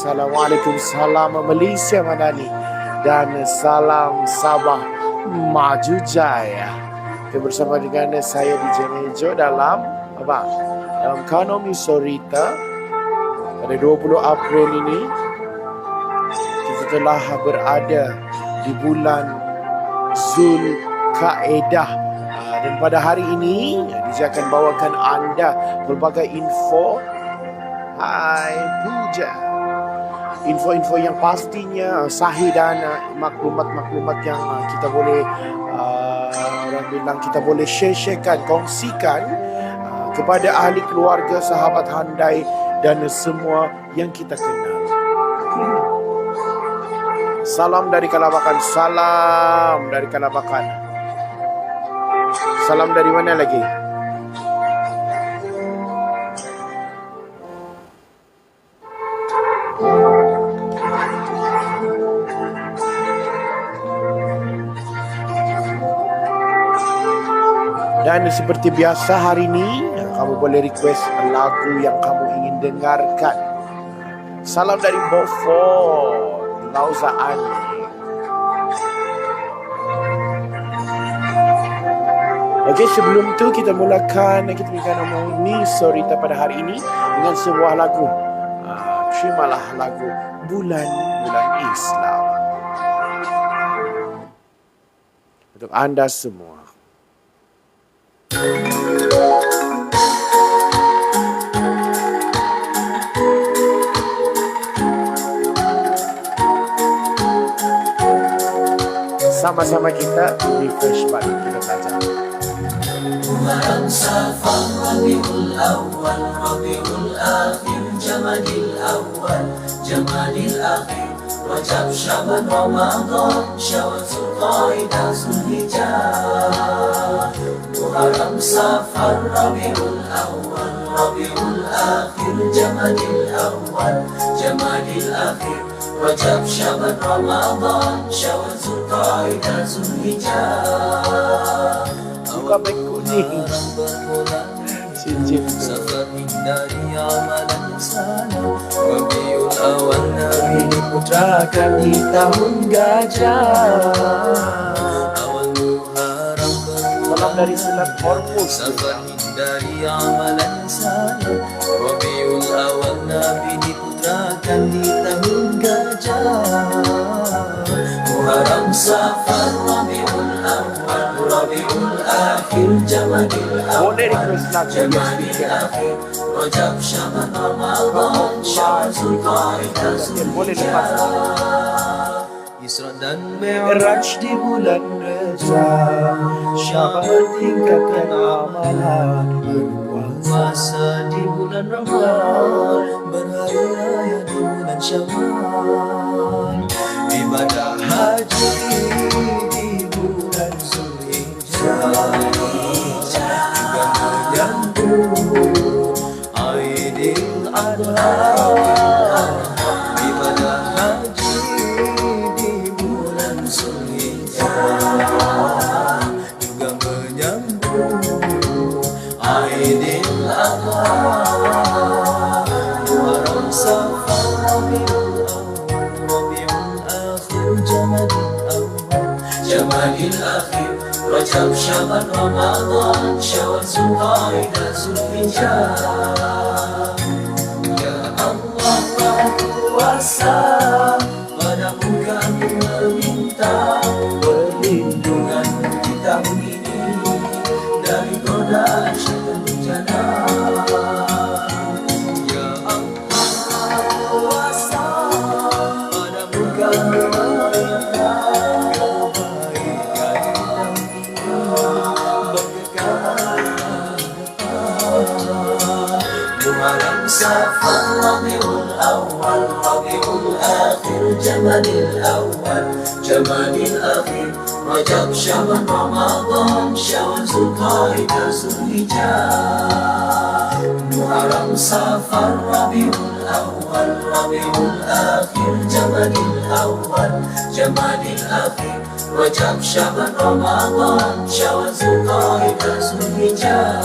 Assalamualaikum, salam Malaysia Madani dan salam Sabah Maju Jaya. Kita bersama dengan saya DJ Nejo dalam Kanomi Sorita pada 20 April ini. Kita telah berada di bulan Zulkaedah dan pada hari ini DJ akan bawakan anda pelbagai info. Hai Puja. Info-info yang pastinya sahih dan maklumat-maklumat yang kita boleh orang bilang kita boleh share-sharekan, kongsikan kepada ahli keluarga, sahabat handai dan semua yang kita kenal. Salam dari Kalabakan, salam dari Kalabakan. Salam dari mana lagi? Dan seperti biasa hari ini kamu boleh request lagu yang kamu ingin dengarkan. Salam dari Beaufort, Lauza Ani. Okey, sebelum tu kita mulakan kita berikan Kanomi Sorita pada hari ini dengan sebuah lagu. Terimalah lagu Bulan-Bulan Islam untuk anda semua. Sama-sama kita refresh balik, kita belajar. Muharram, Safar, Rabiul Awal, Rabiul Akhir, Jamadil Awal, Jamadil Akhir, Rajab, Syaban, Ramadan, Syawal, Zulqaidah, Zulhijjah. Muharram, Safar, Rabiul Awal, Rabiul Akhir, Jamadil Awal, Jamadil Akhir, Rajab, Syaban, Ramadan, Syawal, Zulqaidah, Zulhijjah. Buka baik kuning. Cincin Safar hindari amalan sana, Rabiul Awal Nabi diputrakan di tahun gajah. Awal Muharram salam dari Selat Hormuz. Safar hindari amalan sana, Rabiul Awal Nabi diputrakan di tahun gajah. Muharram, Safar, Rabiul Awal, Rabiul Akhir, Jamadil Boleh Awal, request lagu. Jamadil Akhir, Rajab, Syaban, Ramadan, Syawal, Zulqaidah, Boleh lepas. Zulhijjah. Isra dan Mi'raj di bulan Rajab, Syaban tingkatkan amalan, berpuasa di bulan Ramadan, berhari raya di bulan Syawal, ibadah haji di bulan Zulhijjah, juga menyambut Aidil Adha. Ibadah haji di bulan Zulhijjah, juga menyambut Aidil Adha. Muharram, Safar, Rabiul Awal, Rabiul Akhir, Jamadil Awal, Jamadil Akhir, Rajab, Syaban, Ramadan, Syawal, Zulqaidah, Zulhijjah. Ya Allah, Maha Kuasa, padamu kami meminta perlindungan di tahun ini dari godaan syaitan bencana. Ya Allah, Maha Kuasa, padamu kami meminta kebaikan di tahun ini berkekalan depan. Muharram, Safar, Rabiul Awal, Rabiul Akhir, Jamadil Awal, Jamadil Akhir, Rajab, Syaban, Ramadan, Syawal, Zulqaidah, Zulhijjah. Muharram, Safar, Rabiul Awal, Rabiul Akhir, Jamadil Awal, Jamadil Akhir, Rajab, Syaban, Ramadan, Syawal, Zulqaidah, Zulhijjah.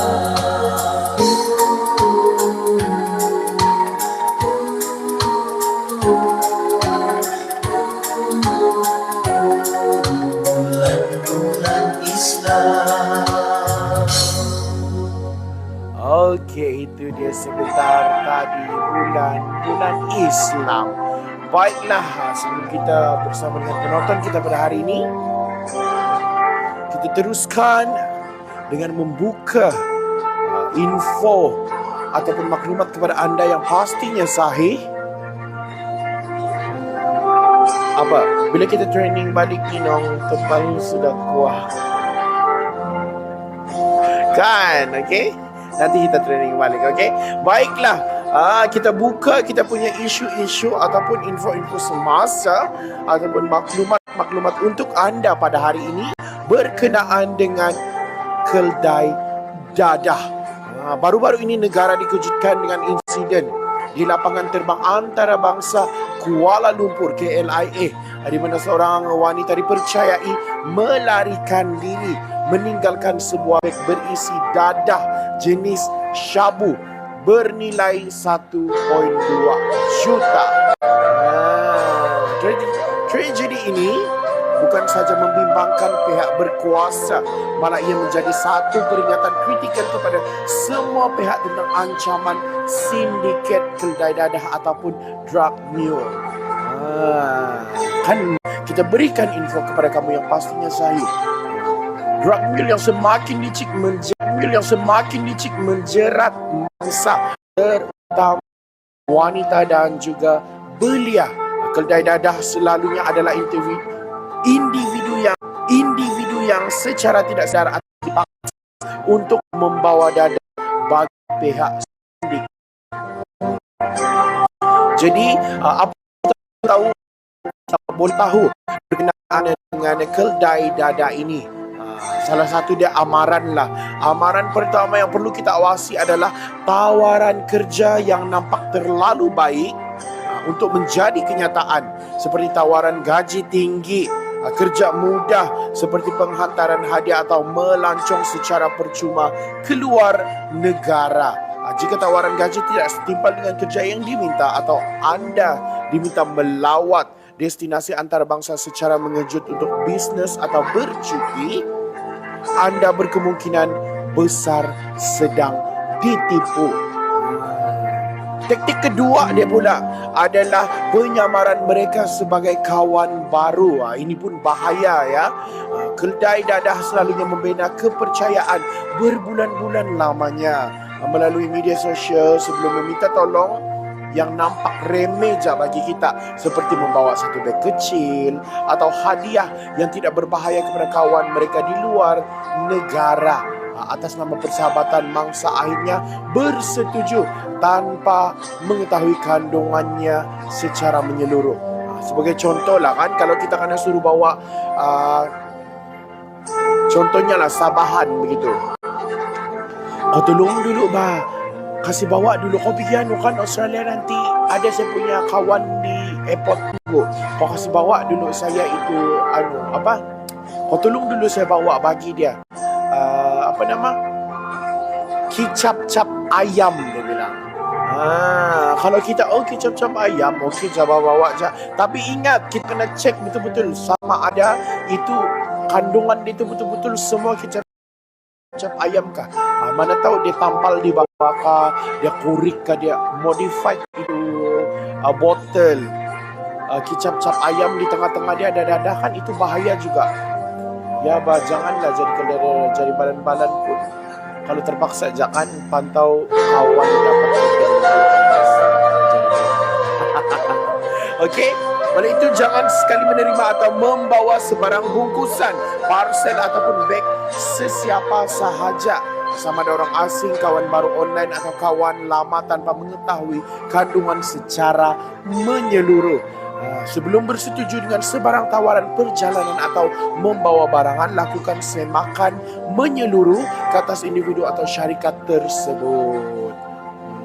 itu dia sebentar tadi bulan Islam. Baiklah, sebelum kita bersama dengan penonton kita pada hari ini, kita teruskan dengan membuka info ataupun maklumat kepada anda yang pastinya sahih. Apa? Bila kita training balik ni nong, kepala sudah kuat. Kan, okey? Nanti kita training balik, okey? Baiklah, kita buka kita punya isu-isu ataupun info-info semasa ataupun maklumat untuk anda pada hari ini berkenaan dengan keldai dadah. Baru-baru ini negara dikejutkan dengan insiden di lapangan terbang antarabangsa Kuala Lumpur KLIA, di mana seorang wanita dipercayai melarikan diri meninggalkan sebuah beg berisi dadah jenis syabu bernilai 1.2 juta. Tragedi ini bukan saja membimbangkan pihak berkuasa, malah ia menjadi satu peringatan kritikal kepada semua pihak tentang ancaman sindiket keldai dadah ataupun drug mule. Kan kita berikan info kepada kamu yang pastinya sahih. Drug mule yang semakin licik menjerat mangsa, terutama wanita dan juga belia. Keldai dadah selalunya adalah individu yang secara tidak sadar atau dipaksa untuk membawa dadah bagi pihak sindik. Jadi apa kita boleh tahu berkenaan dengan keldai dadah ini? Salah satu dia amaran lah. Amaran pertama yang perlu kita awasi adalah tawaran kerja yang nampak terlalu baik untuk menjadi kenyataan, seperti tawaran gaji tinggi, kerja mudah seperti penghantaran hadiah atau melancong secara percuma keluar negara. Jika tawaran gaji tidak setimpal dengan kerja yang diminta atau anda diminta melawat destinasi antarabangsa secara mengejut untuk bisnes atau bercuti, anda berkemungkinan besar sedang ditipu. Taktik kedua dia pula adalah penyamaran mereka sebagai kawan baru. Ini pun bahaya ya. Keldai dadah selalunya membina kepercayaan berbulan-bulan lamanya melalui media sosial sebelum meminta tolong yang nampak remeh je bagi kita, seperti membawa satu beg kecil atau hadiah yang tidak berbahaya kepada kawan mereka di luar negara. Atas nama persahabatan, mangsa akhirnya bersetuju tanpa mengetahui kandungannya secara menyeluruh. Sebagai contoh lah kan, kalau kita kena suruh bawa contohnya lah sabahan begitu. Kau tolong dulu kasih bawa dulu, kau pergi kan Australia nanti ada saya punya kawan di airport dulu. Kau kasih bawa dulu saya itu kau tolong dulu saya bawa bagi dia kicap-cap ayam, dia bilang. Kalau kita kicap-cap ayam, okey, bawa je. Tapi ingat, kita kena cek betul-betul sama ada itu kandungan dia itu betul-betul semua kicap ayam kah? Mana tahu dia tampal di bawah kah, dia kurik kah, dia modified itu botol kicap-cap ayam di tengah-tengah dia ada dadah, kan itu bahaya juga. Ya, janganlah jadi balan-balan pun. Kalau terpaksa jangan pantau kawan dapat kerja. Okey, oleh itu jangan sekali menerima atau membawa sebarang bungkusan, parcel ataupun beg sesiapa sahaja, sama ada orang asing, kawan baru online atau kawan lama tanpa mengetahui kandungan secara menyeluruh. Sebelum bersetuju dengan sebarang tawaran perjalanan atau membawa barangan, lakukan semakan menyeluruh ke atas individu atau syarikat tersebut.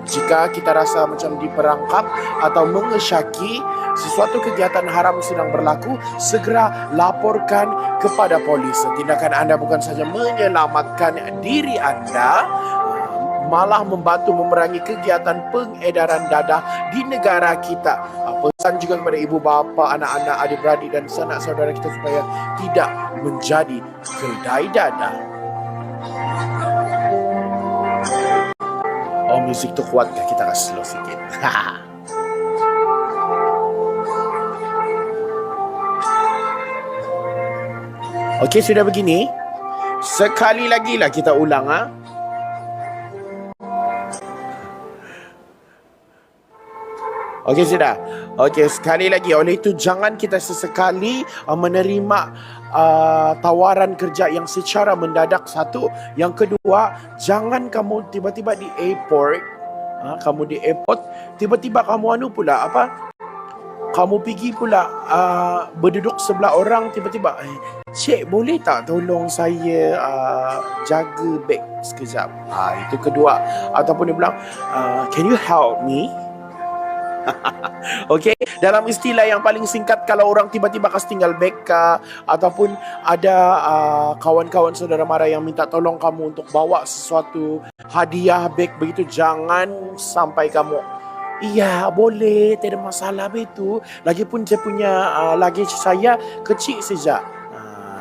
Jika kita rasa macam diperangkap atau mengesyaki sesuatu kegiatan haram sedang berlaku, segera laporkan kepada polis. Tindakan anda bukan saja menyelamatkan diri anda, malah membantu memerangi kegiatan pengedaran dadah di negara kita. Pesan juga kepada ibu bapa, anak-anak, adik-beradik dan sanak saudara kita supaya tidak menjadi keldai dadah. music tu kuat kan? Kita akan slow sikit. Okey, sudah begini. Sekali lagi lah kita ulang. Okey, sudah. Okey, sekali lagi. Oleh itu, jangan kita sesekali menerima tawaran kerja yang secara mendadak. Satu. Yang kedua, jangan kamu tiba-tiba di airport. Kamu di airport, tiba-tiba kamu kamu pergi pula berduduk sebelah orang, tiba-tiba, Cik, boleh tak tolong saya jaga beg sekejap? Itu kedua. Ataupun dia bilang, can you help me? Okey, dalam istilah yang paling singkat, kalau orang tiba-tiba kasi tinggal beg ka, ataupun ada kawan-kawan saudara mara yang minta tolong kamu untuk bawa sesuatu hadiah beg begitu, jangan sampai kamu, iya boleh, tidak ada masalah begitu. Lagipun saya punya luggage saya kecil saja.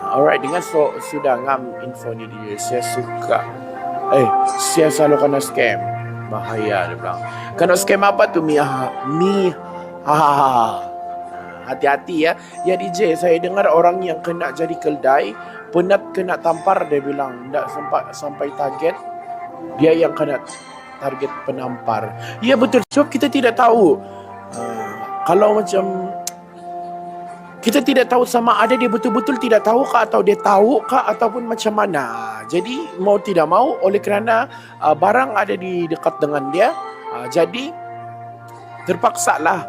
Alright, dengan sudah ngam info ni dia, saya suka. Saya selalu kena scam. Bahaya dia bilang. Kena scam apa tu? Hati-hati ya. Ya DJ, saya dengar orang yang kena jadi keldai, penat kena tampar, dia bilang. Tak sampai target, dia yang kena target penampar. Ya betul, sebab kita tidak tahu. Kalau macam kita tidak tahu sama ada dia betul-betul tidak tahu kah, atau dia tahu kah, ataupun macam mana. Jadi mau tidak mau, oleh kerana barang ada di dekat dengan dia, jadi terpaksalah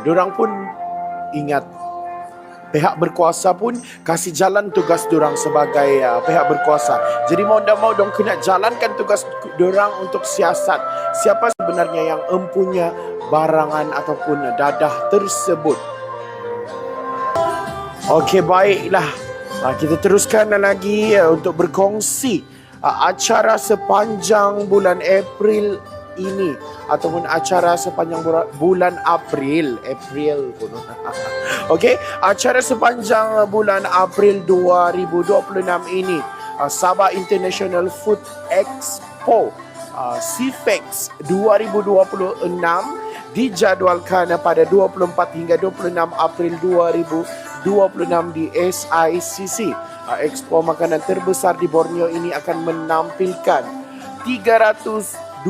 dorang pun ingat, pihak berkuasa pun kasih jalan tugas dorang sebagai pihak berkuasa. Jadi mau tidak mau dong kena jalankan tugas dorang untuk siasat siapa sebenarnya yang empunya barangan ataupun dadah tersebut. Okey, baiklah. Kita teruskan lagi untuk berkongsi acara sepanjang bulan April ini, ataupun acara sepanjang bulan April pun. Okey, acara sepanjang bulan April 2026 ini, Sabah International Food Expo CIFEX 2026 dijadualkan pada 24 hingga 26 April 2026 di SICC. Expo makanan terbesar di Borneo ini akan menampilkan 312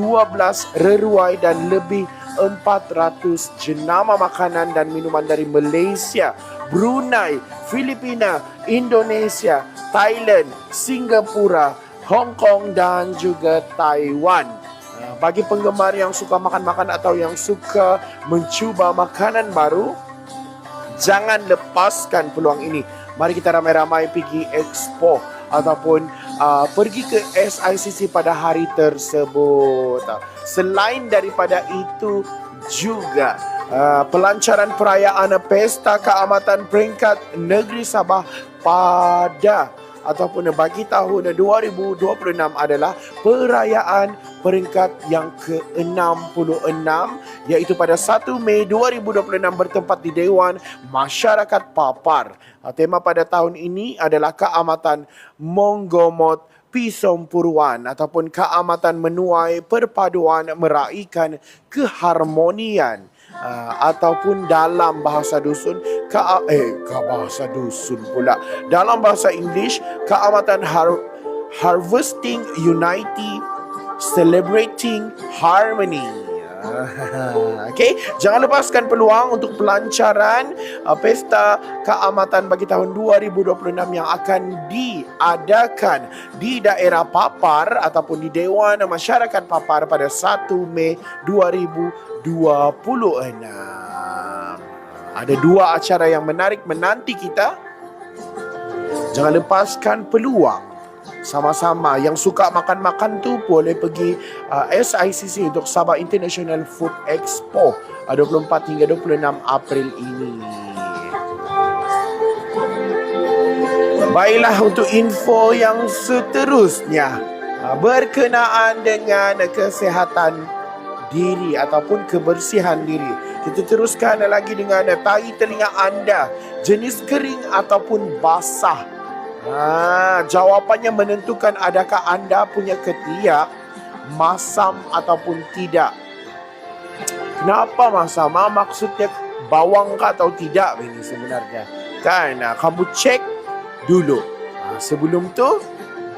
reruai dan lebih 400 jenama makanan dan minuman dari Malaysia, Brunei, Filipina, Indonesia, Thailand, Singapura, Hong Kong dan juga Taiwan. Bagi penggemar yang suka makan-makan atau yang suka mencuba makanan baru, jangan lepaskan peluang ini. Mari kita ramai-ramai pergi expo ataupun pergi ke SICC pada hari tersebut. Selain daripada itu juga pelancaran perayaan Pesta Keamatan Peringkat Negeri Sabah pada ataupun bagi tahun 2026 adalah perayaan peringkat yang ke-66, iaitu pada 1 Mei 2026 bertempat di Dewan Masyarakat Papar. Tema pada tahun ini adalah Keamatan Monggomot Pisom Purwan ataupun keamatan menuai perpaduan meraikan keharmonian. Ataupun dalam bahasa dusun bahasa dusun pula, dalam bahasa English, keamatan harvesting unity, celebrating harmony. Okey, jangan lepaskan peluang untuk pelancaran Pesta Keamatan bagi tahun 2026 yang akan diadakan di daerah Papar ataupun di Dewan Masyarakat Papar pada 1 Mei 2026. Ada dua acara yang menarik menanti kita. Jangan lepaskan peluang. Sama-sama yang suka makan-makan tu boleh pergi SICC untuk Sabah International Food Expo 24 hingga 26 April ini. Baiklah, untuk info yang seterusnya berkenaan dengan kesihatan diri ataupun kebersihan diri. Kita teruskan lagi dengan tahi telinga anda, jenis kering ataupun basah. Jawapannya menentukan adakah anda punya ketiak masam ataupun tidak. Kenapa masam? Maksudnya bawang kah atau tidak ini sebenarnya. Kan, kamu cek dulu. Sebelum tu,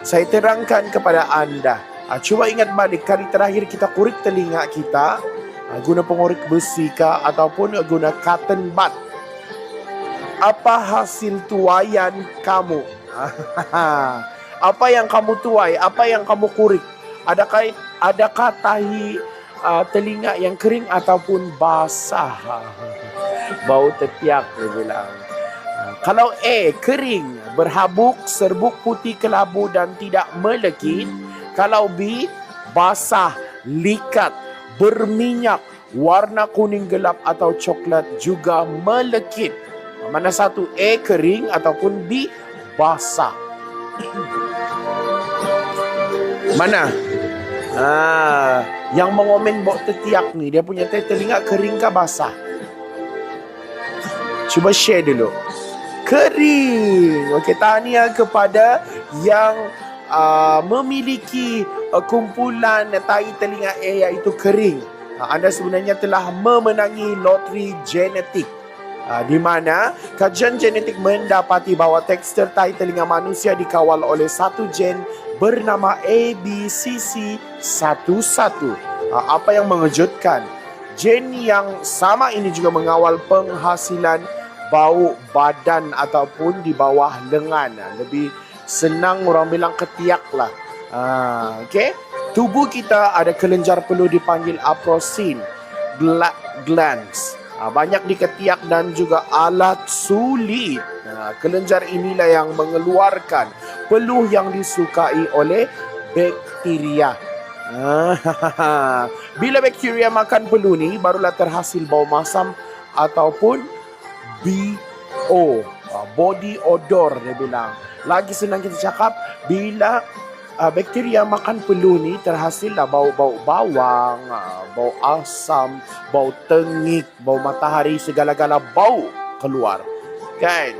saya terangkan kepada anda. Cuba ingat balik, kali terakhir kita korek telinga kita, guna pengorek besi kah ataupun guna cotton bud. Apa hasil tuaian kamu? Apa yang kamu tuai? Apa yang kamu korek? Adakah tahi telinga yang kering ataupun basah? Bau tetiak, dia bilang. Kalau A, kering, berhabuk, serbuk putih kelabu dan tidak melekit. Kalau B, basah, likat, berminyak, warna kuning gelap atau coklat juga melekit. Mana satu? A, kering ataupun B, basah? Mana? Yang mengomen bau tetiak ni, dia punya telinga kering ke basah? Cuba share dulu. Kering. Okey, tahniah kepada yang memiliki kumpulan tahi telinga iaitu kering. Anda sebenarnya telah memenangi loteri genetik. Di mana kajian genetik mendapati bahawa tekstur tahi telinga manusia dikawal oleh satu gen bernama ABCC11. Apa yang mengejutkan? Gen yang sama ini juga mengawal penghasilan bau badan ataupun di bawah lengan. Lebih senang orang bilang ketiak lah. Okay? Tubuh kita ada kelenjar peluh dipanggil aprosin glands. Banyak di ketiak dan juga alat sulit. Kelenjar inilah yang mengeluarkan peluh yang disukai oleh bakteria. Bila bakteria makan peluh ni, barulah terhasil bau masam ataupun BO, body odor, dia bilang. Lagi senang kita cakap, bila bakteria makan peluh ni, terhasillah bau-bau bawang, bau asam, bau tengik, bau matahari, segala-gala bau keluar. Kan?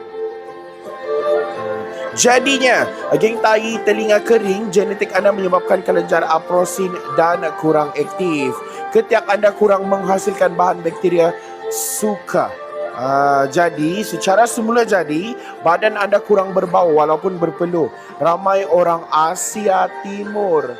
Jadinya, geng tahi telinga kering, genetik anda menyebabkan kelenjar aprosin dan kurang aktif. Ketiak anda kurang menghasilkan bahan bakteria suka. Jadi, secara semula jadi, badan anda kurang berbau walaupun berpeluh. Ramai orang Asia Timur.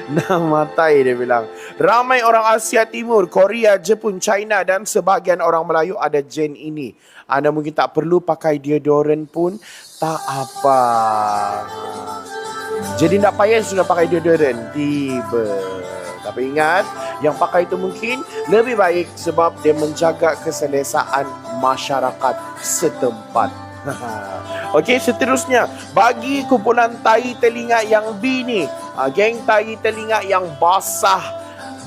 Nama tai dia bilang. Ramai orang Asia Timur, Korea, Jepun, China dan sebahagian orang Melayu ada gen ini. Anda mungkin tak perlu pakai deodorant pun tak apa. Jadi tak payah sudah pakai deodorant. Tiba. Tapi ingat, yang pakai itu mungkin lebih baik sebab dia menjaga keselesaan masyarakat setempat. Okey, seterusnya, bagi kumpulan tahi telinga yang B ni, geng tahi telinga yang basah,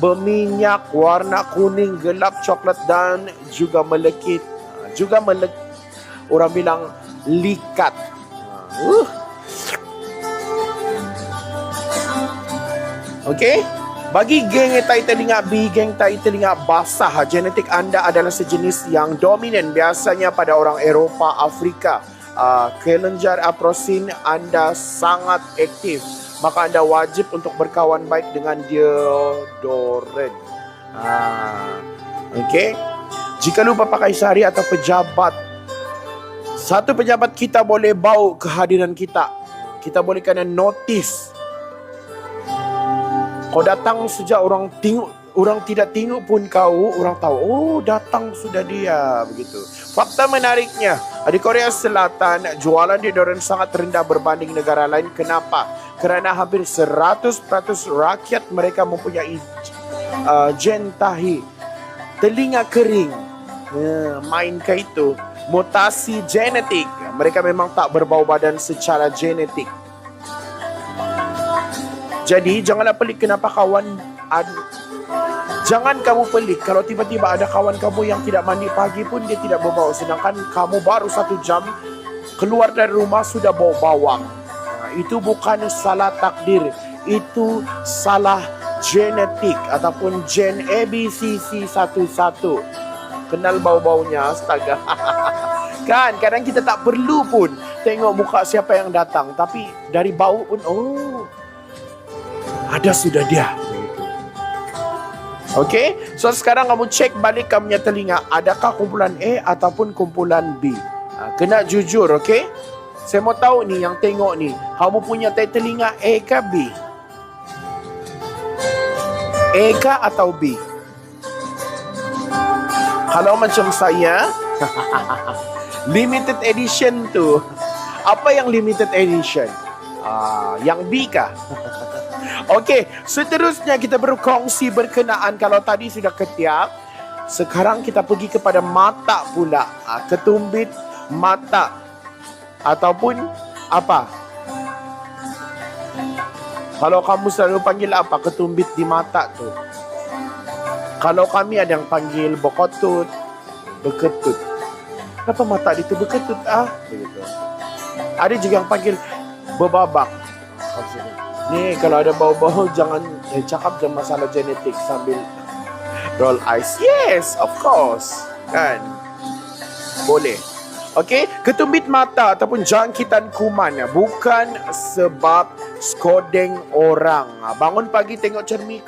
berminyak, warna kuning, gelap, coklat dan juga melekit. Orang bilang likat. Okey, bagi geng tahi telinga B, geng tahi telinga basah, genetik anda adalah sejenis yang dominan biasanya pada orang Eropah, Afrika. Kelenjar aprosin anda sangat aktif, maka anda wajib untuk berkawan baik dengan deodorant. Okey, jika lupa pakai sehari atau pejabat, satu pejabat kita boleh bau kehadiran kita. Kita boleh kena notice. Kau datang sejak orang tengok, orang tidak tengok pun kau, orang tahu, oh datang sudah dia, begitu. Fakta menariknya, di Korea Selatan, jualan deodorant sangat rendah berbanding negara lain. Kenapa? Kerana hampir 100% rakyat mereka mempunyai gen tahi telinga kering. Mainkah itu? Mutasi genetik. Mereka memang tak berbau badan secara genetik. Jadi janganlah pelik kenapa jangan kamu pelik kalau tiba-tiba ada kawan kamu yang tidak mandi pagi pun dia tidak berbau, sedangkan kamu baru 1 jam keluar dari rumah sudah bau bawang. Itu bukan salah takdir, itu salah genetik ataupun gen ABCC11. Kenal bau-baunya, astaga. Kan, kadang kita tak perlu pun tengok muka siapa yang datang, tapi dari bau pun, oh, ada sudah dia. Okey, so sekarang kamu cek balik kamu punya telinga, adakah kumpulan A ataupun kumpulan B. Kena jujur, okey? Saya mau tahu ni yang tengok ni, kamu punya telinga A ke B? A ke atau B? Kalau macam saya, limited edition tu. Apa yang limited edition? Yang B kah? Okey, seterusnya kita berkongsi berkenaan, kalau tadi sudah ketiak, sekarang kita pergi kepada mata pula. Ketumbit mata ataupun apa? Kalau kamu selalu panggil apa ketumbit di mata tu? Kalau kami ada yang panggil bekotut, beketut. Kenapa mata dia tu beketut begitu. Ada juga yang panggil bebabak. Ni kalau ada bau-bau jangan cakap je masalah genetik sambil roll eyes. Yes, of course. Kan? Boleh. Okey, ketumbit mata ataupun jangkitan kuman bukan sebab skodeng orang. Bangun pagi tengok cermin,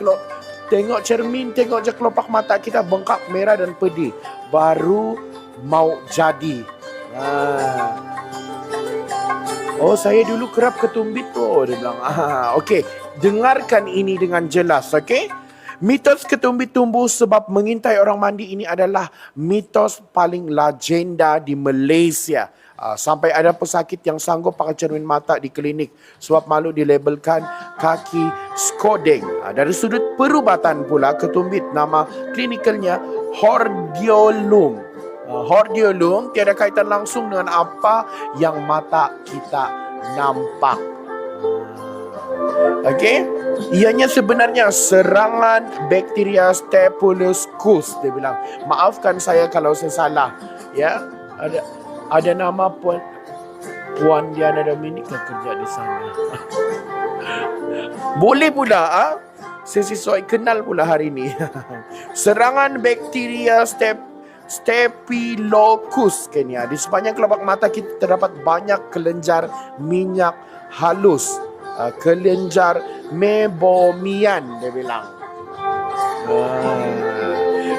tengok je kelopak mata kita bengkak, merah dan pedih. Baru mau jadi. Oh, saya dulu kerap ketumbit tu. Dia bilang, okey, dengarkan ini dengan jelas, okey? Mitos ketumbit tumbuh sebab mengintai orang mandi ini adalah mitos paling legenda di Malaysia. Sampai ada pesakit yang sanggup pakai cermin mata di klinik sebab malu dilabelkan kaki skodeng. Dari sudut perubatan pula, ketumbit nama klinikalnya hordeolum. Hordeolum tiada kaitan langsung dengan apa yang mata kita nampak. Okey, ianya sebenarnya serangan bakteria Staphylococcus. Dia bilang, maafkan saya kalau saya salah. Ya, ada nama Puan Diana Dominic yang kerja di sana. Boleh pula, saya sesuai kenal pula hari ini. Serangan bakteria Staphylococcus Kenya. Di sepanjang kelopak mata kita terdapat banyak kelenjar minyak halus. Kelenjar meibomian, dia bilang.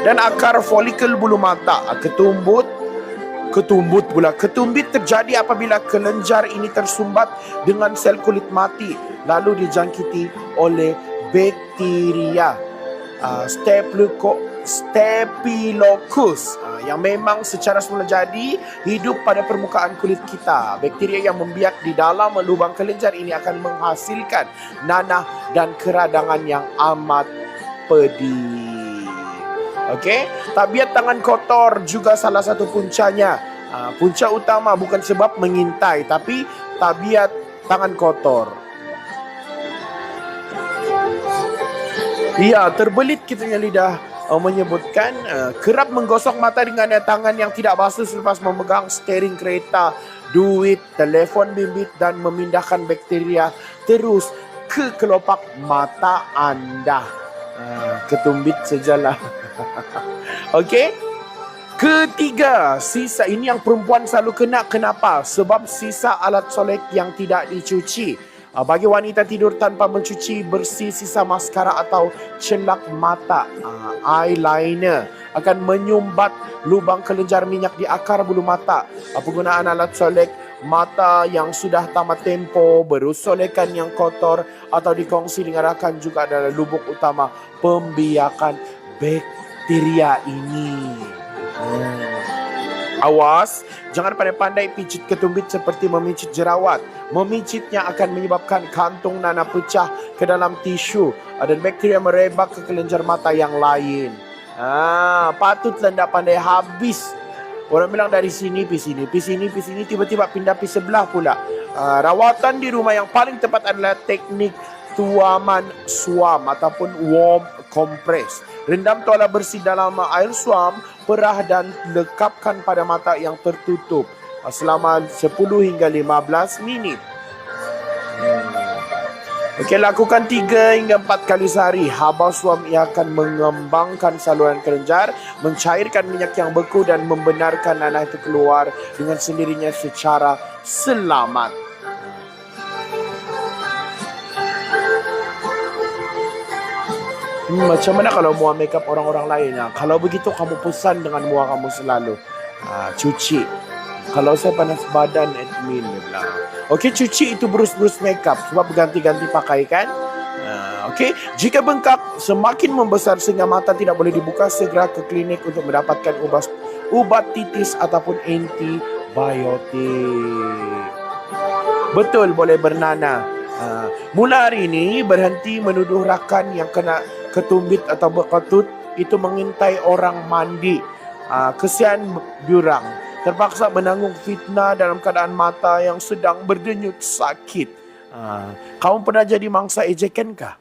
Dan akar folikel bulu mata. Ketumbit terjadi apabila kelenjar ini tersumbat dengan sel kulit mati lalu dijangkiti oleh bakteria Staphylococcus yang memang secara semula jadi hidup pada permukaan kulit kita. Bakteria yang membiak di dalam lubang kelenjar ini akan menghasilkan nanah dan keradangan yang amat pedih. Okey, tabiat tangan kotor juga salah satu puncanya. Punca utama bukan sebab mengintai, tapi tabiat tangan kotor. Ya, terbelit kitanya lidah menyebutkan kerap menggosok mata dengan tangan yang tidak basuh selepas memegang steering kereta, duit, telefon bimbit dan memindahkan bakteria terus ke kelopak mata anda. Ketumbit sajalah. Okey. Ketiga, sisa ini yang perempuan selalu kena. Kenapa? Sebab sisa alat solek yang tidak dicuci. Bagi wanita tidur tanpa mencuci bersih sisa maskara atau celak mata, eyeliner akan menyumbat lubang kelenjar minyak di akar bulu mata. Penggunaan alat solek mata yang sudah tamat tempoh, berusolekan yang kotor atau dikongsi dengan rakan juga adalah lubuk utama pembiakan bakteria ini. Awas, jangan pandai-pandai pijit ketumbit seperti memijit jerawat. Memijitnya akan menyebabkan kantung nanah pecah ke dalam tisu dan bakteria merebak ke kelenjar mata yang lain. Patutlah tidak pandai habis. Orang bilang dari sini pergi sini, tiba-tiba pindah pergi sebelah pula. Rawatan di rumah yang paling tepat adalah teknik tuaman suam ataupun warm compress. Rendam tuala bersih dalam air suam, perah dan lekapkan pada mata yang tertutup selama 10 hingga 15 minit. Okey, lakukan 3 hingga 4 kali sehari. Haba suam ia akan mengembangkan saluran kelenjar, mencairkan minyak yang beku dan membenarkan nanah itu keluar dengan sendirinya secara selamat. Macam mana kalau muka makeup orang-orang lain? Kalau begitu kamu pesan dengan muka kamu selalu cuci. Kalau saya panas badan, admin dia bilang. Okey, cuci itu berus-berus makeup sebab berganti-ganti pakai kan? Okey, jika bengkak semakin membesar sehingga mata tidak boleh dibuka, segera ke klinik untuk mendapatkan ubat titis ataupun antibiotik. Betul, boleh bernanah. Mula hari ini berhenti menuduh rakan yang kena ketumbit atau berkatut itu mengintai orang mandi. Kesian diorang terpaksa menanggung fitnah dalam keadaan mata yang sedang berdenyut sakit. Kamu pernah jadi mangsa ejekankah?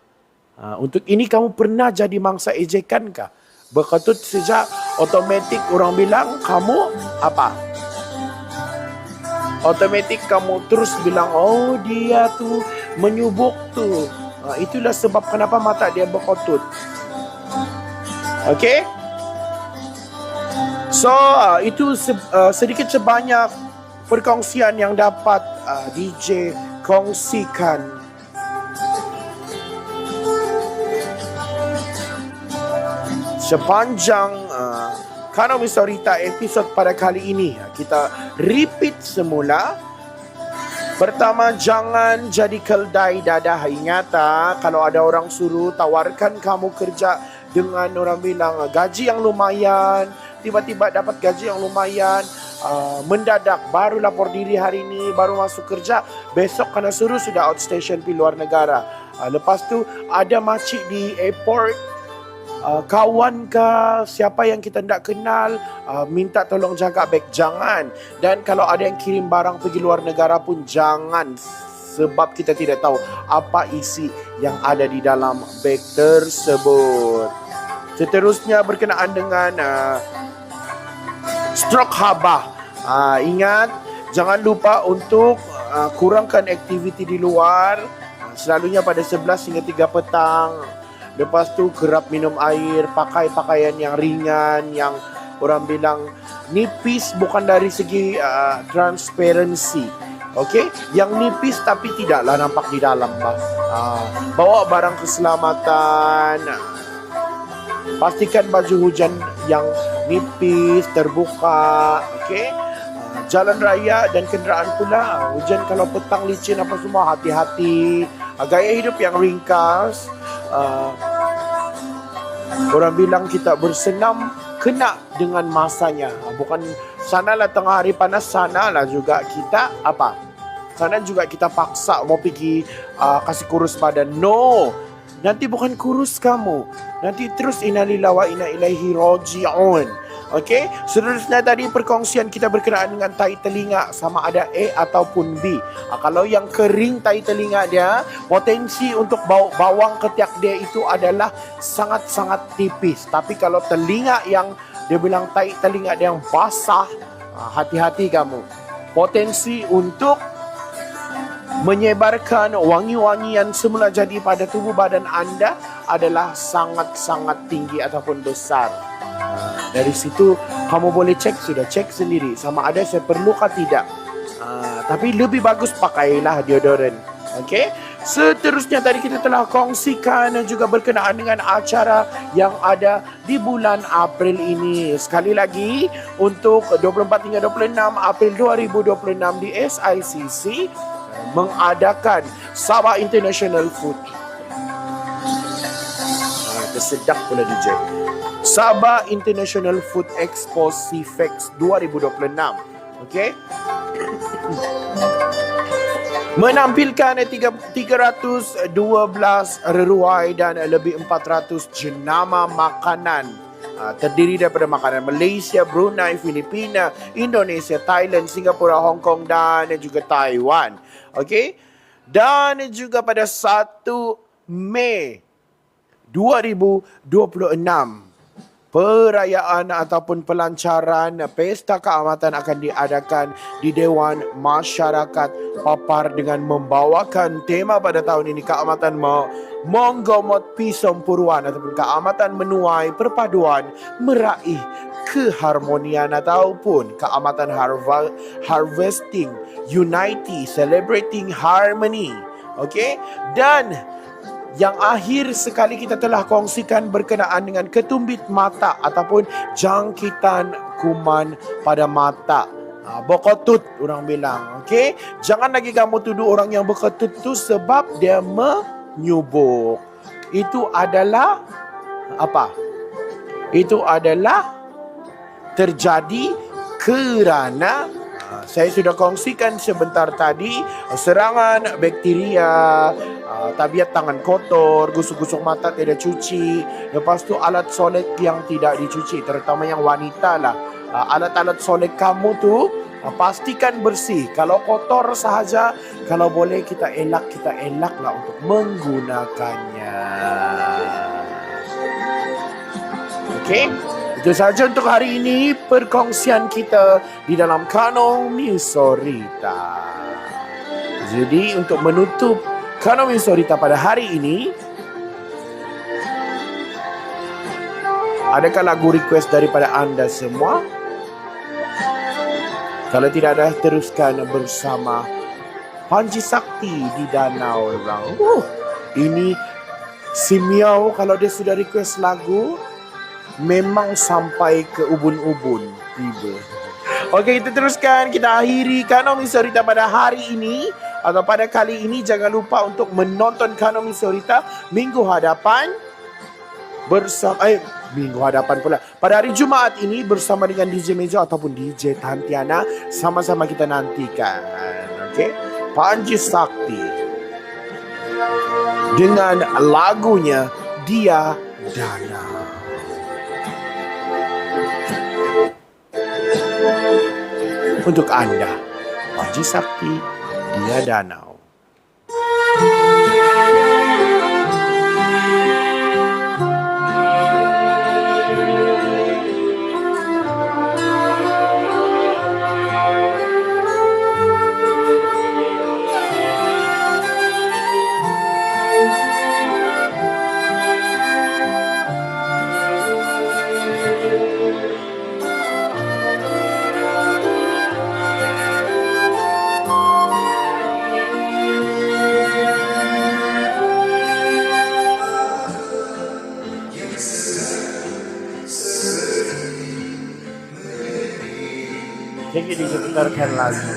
Untuk ini kamu pernah jadi mangsa ejekankah? Berkatut sejak otomatik orang bilang kamu apa? Otomatik kamu terus bilang, oh dia tu menyubuk tu. Itulah sebab kenapa mata dia berkatut. Okey? So, itu sedikit sebanyak perkongsian yang dapat DJ kongsikan. Sepanjang Kanomi Sorita episod pada kali ini, kita repeat semula. Pertama, jangan jadi keldai dadah. Ingat, kalau ada orang suruh tawarkan kamu kerja dengan orang bilang gaji yang lumayan, tiba-tiba dapat gaji yang lumayan, mendadak baru lapor diri hari ini, baru masuk kerja, besok kena suruh sudah outstation pergi luar negara. Lepas tu ada makcik di airport, kawan ke siapa yang kita tidak kenal, minta tolong jaga beg, jangan. Dan kalau ada yang kirim barang pergi luar negara pun jangan, sebab kita tidak tahu apa isi yang ada di dalam beg tersebut. Seterusnya berkenaan dengan stroke haba. Ingat, jangan lupa untuk kurangkan aktiviti di luar, selalunya pada 11 hingga 3 petang. Lepas tu kerap minum air, pakai pakaian yang ringan, yang orang bilang nipis, bukan dari segi transparency. Okey, yang nipis tapi tidaklah nampak di dalam. Bawa barang keselamatan. Pastikan baju hujan yang nipis, terbuka. Okey, jalan raya dan kenderaan pula. Hujan kalau petang licin apa semua, hati-hati. Gaya hidup yang ringkas. Orang bilang kita bersenam kena dengan masanya. Bukan sanalah tengah hari panas, sanalah juga kita apa? Sana juga kita paksa mau pergi kasih kurus badan. No. Nanti bukan kurus kamu. Nanti terus innalillahi wa inna ilaihi raji'un. Okey, seterusnya tadi perkongsian kita berkenaan dengan tai telinga, sama ada A ataupun B. Kalau yang kering tai telinga dia, potensi untuk bawang ketiak dia itu adalah sangat-sangat tipis. Tapi kalau telinga yang dia bilang tai telinga dia yang basah, hati-hati kamu. Potensi untuk menyebarkan wangi-wangian semula jadi pada tubuh badan anda adalah sangat-sangat tinggi ataupun besar. Dari situ kamu boleh cek sendiri sama ada saya perlukah tidak. Tapi lebih bagus pakailah deodoran. Okey. Seterusnya tadi kita telah kongsikan juga berkenaan dengan acara yang ada di bulan April ini. Sekali lagi untuk 24 hingga 26 April 2026 di SICC mengadakan Sabah International Food. Kesedak pula DJ. Sabah International Food Expo CIFEX 2026. Okey. Menampilkan 312 reruai dan lebih 400 jenama makanan. Terdiri daripada makanan Malaysia, Brunei, Filipina, Indonesia, Thailand, Singapura, Hong Kong dan juga Taiwan. Okey. Dan juga pada 1 Mei 2026 perayaan ataupun pelancaran Pesta Keamatan akan diadakan di Dewan Masyarakat Papar dengan membawakan tema pada tahun ini Keamatan Monggomot Pisom Puruan ataupun Keamatan menuai perpaduan meraih keharmonian ataupun Keamatan Harvesting Unity Celebrating Harmony. Okey, dan Yang akhir sekali kita telah kongsikan berkenaan dengan ketumbit mata ataupun jangkitan kuman pada mata. Berketut orang bilang. Okey, jangan lagi kamu tuduh orang yang berketut tu sebab dia menyubuk. Itu adalah apa? Itu adalah terjadi kerana saya sudah kongsikan sebentar tadi, serangan bakteria, tabiat tangan kotor, gosok-gosok mata tidak cuci, lepas tu alat solek yang tidak dicuci, terutama yang wanita lah. Alat-alat solek kamu tu pastikan bersih. Kalau kotor sahaja, kalau boleh kita elaklah untuk menggunakannya. Okey, itu sahaja untuk hari ini perkongsian kita di dalam Kanong Misorita. Jadi untuk menutup Kanong Misorita pada hari ini, adakah lagu request daripada anda semua? Kalau tidak ada, teruskan bersama Panji Sakti di Danau Rang. Ini si Miao kalau dia sudah request lagu, memang sampai ke ubun-ubun tiba. Okey, kita teruskan. Kita akhiri Kanong Misorita pada hari ini atau pada kali ini. Jangan lupa untuk menonton Kanong Misorita minggu hadapan minggu hadapan pula. Pada hari Jumaat ini bersama dengan DJ Meja ataupun DJ Tantiana. Sama-sama kita nantikan. Okey, Panji Sakti dengan lagunya Dia Dana. Untuk anda, Panji Sakti, Dia Danau. Jadi diputarkan lagu.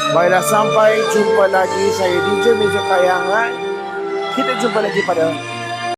Baiklah, sampai jumpa lagi. Saya DJ Meja Kayangan. Kita jumpa lagi pada